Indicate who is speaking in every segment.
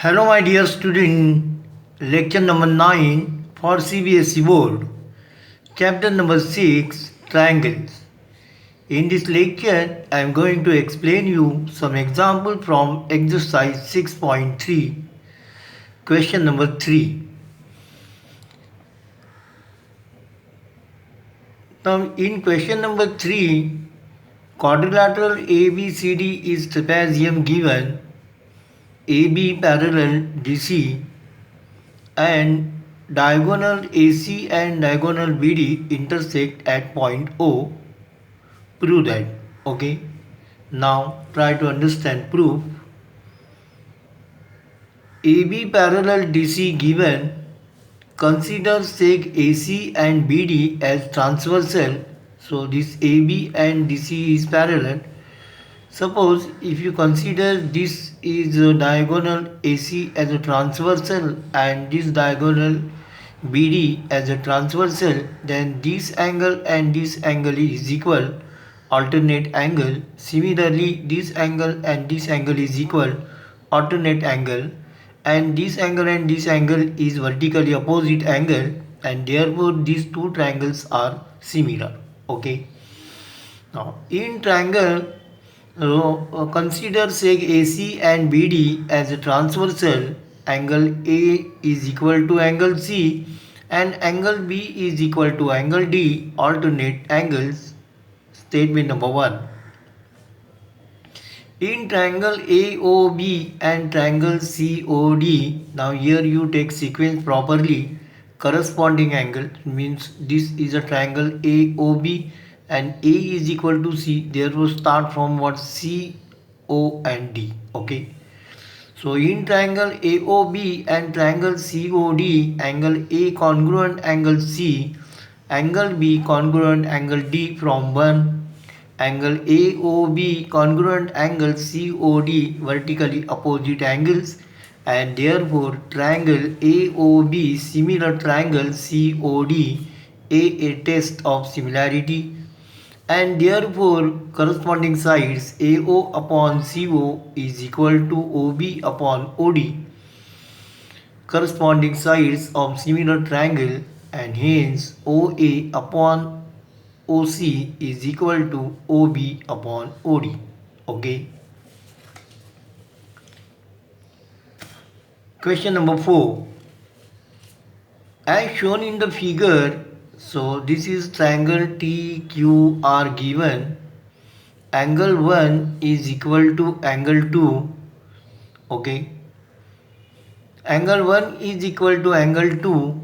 Speaker 1: Hello, my dear student. Lecture number 9 for CBSE Board. Chapter number 6 Triangles. In this lecture, I am going to explain you some example from exercise 6.3. Question number 3. Now, in question number 3, quadrilateral ABCD is trapezium given AB parallel DC and diagonal AC and diagonal BD intersect at point O. Prove that. Okay. Now try to understand proof. AB parallel DC given. Consider sec AC and BD as transversal. So this AB and DC is parallel. Suppose if you consider this is a diagonal AC as a transversal and this diagonal BD as a transversal, then this angle and this angle is equal, alternate angle. Similarly, this angle and this angle is equal, alternate angle, and this angle and this angle is vertically opposite angle, and therefore these two triangles are similar. Okay. Now in triangle, consider sec AC and BD as a transversal. Angle A is equal to angle C and angle B is equal to angle D, alternate angles. Statement number 1. In triangle AOB and triangle COD, now here you take sequence properly. Corresponding angle means this is a triangle AOB and A is equal to C, therefore start from what C, O and D. Okay. So in triangle AOB and triangle COD, angle A congruent angle C, angle B congruent angle D from 1, angle AOB congruent angle COD vertically opposite angles, and therefore triangle AOB similar triangle COD, a test of similarity, and therefore corresponding sides AO upon CO is equal to OB upon OD, corresponding sides of similar triangle, and hence OA upon OC is equal to OB upon OD. Okay. Question number 4. As shown in the figure, so this is triangle TQR given. Angle 1 is equal to angle 2. Okay. Angle 1 is equal to angle 2.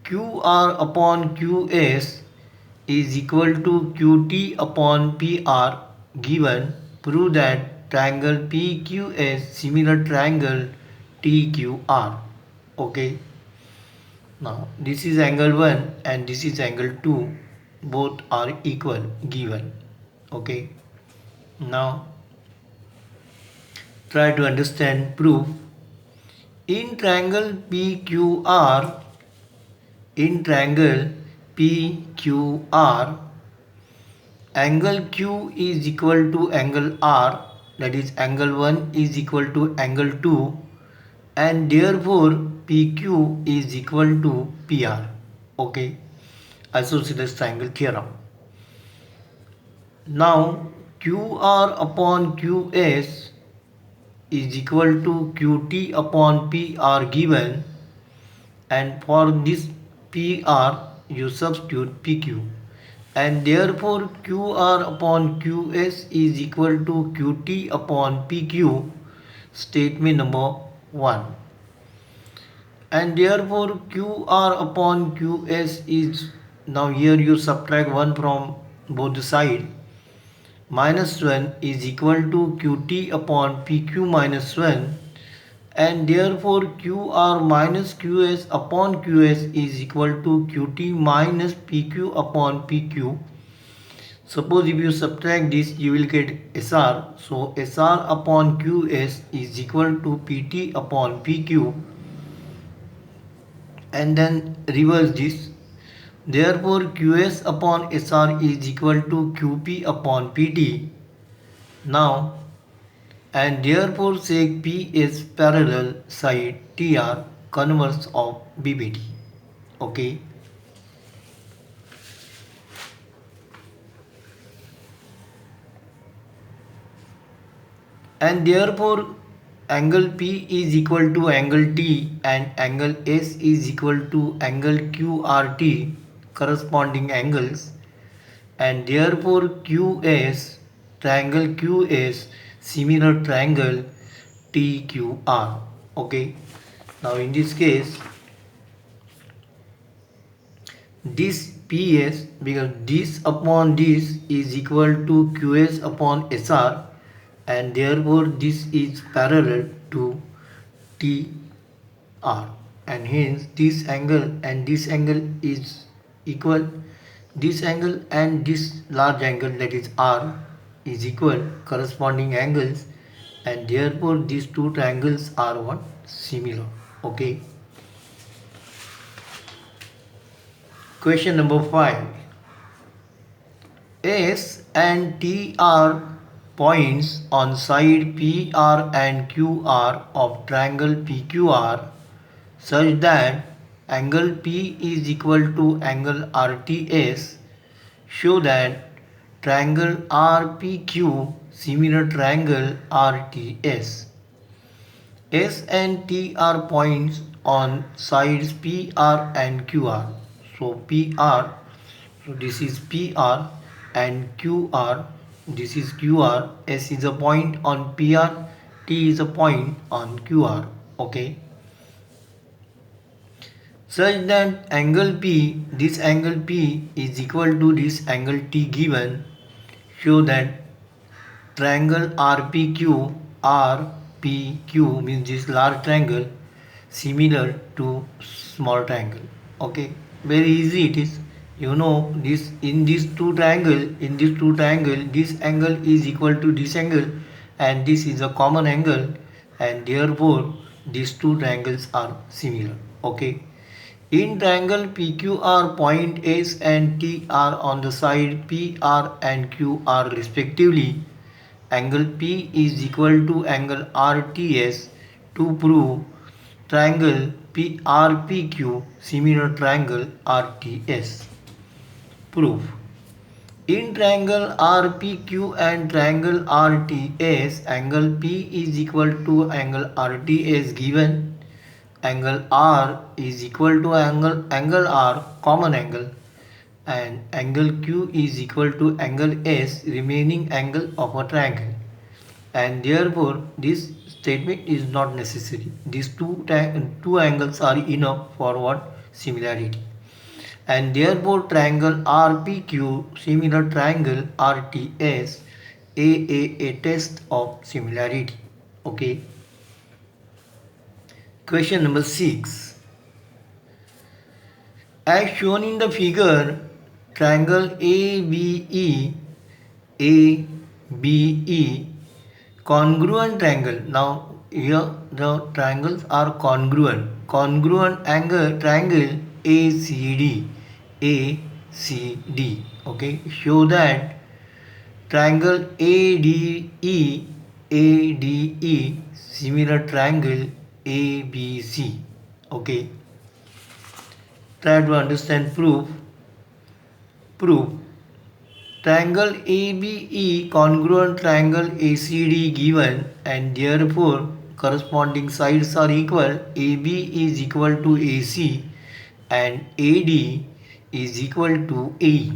Speaker 1: QR upon QS is equal to QT upon PR given. Prove that triangle PQS similar triangle TQR. Okay. Now this is angle 1 and this is angle 2. Both are equal given. Okay. Now try to understand proof. In triangle PQR, angle Q is equal to angle R, that is angle 1 is equal to angle 2, and therefore PQ is equal to PR. Okay, isosceles triangle theorem. Now QR upon QS is equal to QT upon PR given, and for this PR you substitute PQ, and therefore QR upon QS is equal to QT upon PQ. Statement number 1. And therefore QR upon QS is, now here you subtract 1 from both the side, minus 1 is equal to QT upon PQ minus 1, and therefore QR minus QS upon QS is equal to QT minus PQ upon PQ. Suppose if you subtract this, you will get SR. So SR upon QS is equal to PT upon PQ, and then reverse this. Therefore QS upon SR is equal to QP upon PT. Now and therefore sec P is parallel side TR converse of BBT. Okay. And therefore angle P is equal to angle T and angle S is equal to angle QRT, corresponding angles, and therefore QS, triangle QS, similar triangle TQR. Okay, now in this case this PS, because this upon this is equal to QS upon SR, and therefore this is parallel to TR, and hence this angle and this angle is equal. This angle and this large angle, that is R, is equal, corresponding angles, and therefore these two triangles are what, similar. Okay. Question number 5. S and T are points on side PR and QR of triangle PQR such that angle P is equal to angle RTS. Show that triangle RPQ similar triangle RTS. S and T are points on sides PR and QR. So PR, so this is PR, and QR, this is QR. S is a point on PR, T is a point on QR. Okay. Such that angle P, this angle P is equal to this angle T given. Show that triangle RPQ means this large triangle similar to small triangle. Okay, very easy it is. You know this, in these two triangle, this angle is equal to this angle, and this is a common angle, and therefore these two triangles are similar. Okay. In triangle PQR, point S and T are on the side PR and QR respectively. Angle P is equal to angle RTS. To prove triangle RPQ similar triangle RTS. Proof. In triangle RPQ and triangle RTS, angle P is equal to angle RTS given. Angle R is equal to angle R, common angle, and angle Q is equal to angle S, remaining angle of a triangle, and therefore this statement is not necessary. These two angles are enough for what, similarity, and therefore triangle RPQ similar triangle RTS, a test of similarity. Okay. Question number 6. As shown in the figure, triangle ABE congruent triangle. Now here the triangles are congruent. Congruent angle triangle ACD. Okay. Show that triangle ADE similar triangle ABC. Okay. Try to understand proof. Triangle ABE congruent triangle ACD given, and therefore corresponding sides are equal. AB is equal to AC and AD is equal to AE.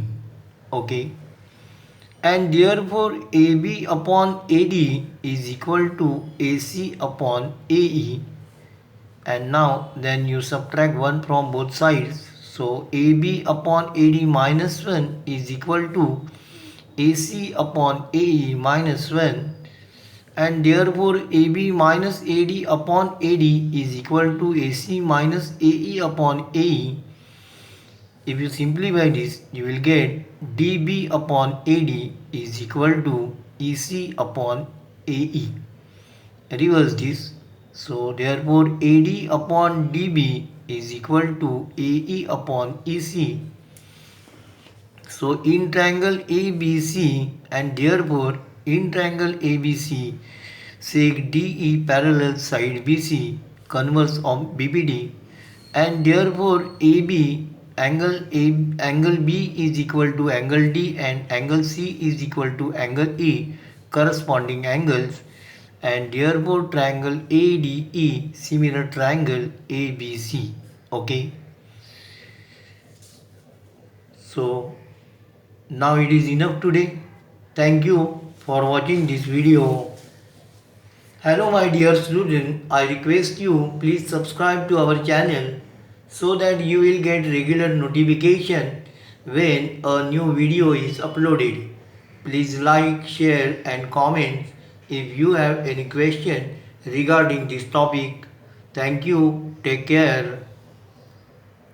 Speaker 1: Okay. And therefore AB upon AD is equal to AC upon AE. And now then you subtract 1 from both sides. So AB upon AD minus 1 is equal to AC upon AE minus 1, and therefore AB minus AD upon AD is equal to AC minus AE upon AE. If you simplify this, you will get DB upon AD is equal to EC upon AE. Reverse this. So therefore AD upon DB is equal to AE upon EC. So in triangle ABC, and therefore in triangle ABC sec DE parallel side BC converse of BPD, and therefore angle B is equal to angle D and angle C is equal to angle E, corresponding angles, and therefore triangle ADE similar triangle ABC. Okay, so now it is enough today. Thank you for watching this video. Hello my dear student, I request you please subscribe to our channel so that you will get regular notification when a new video is uploaded. Please like, share and comment if you have any question regarding this topic. Thank you. Take care.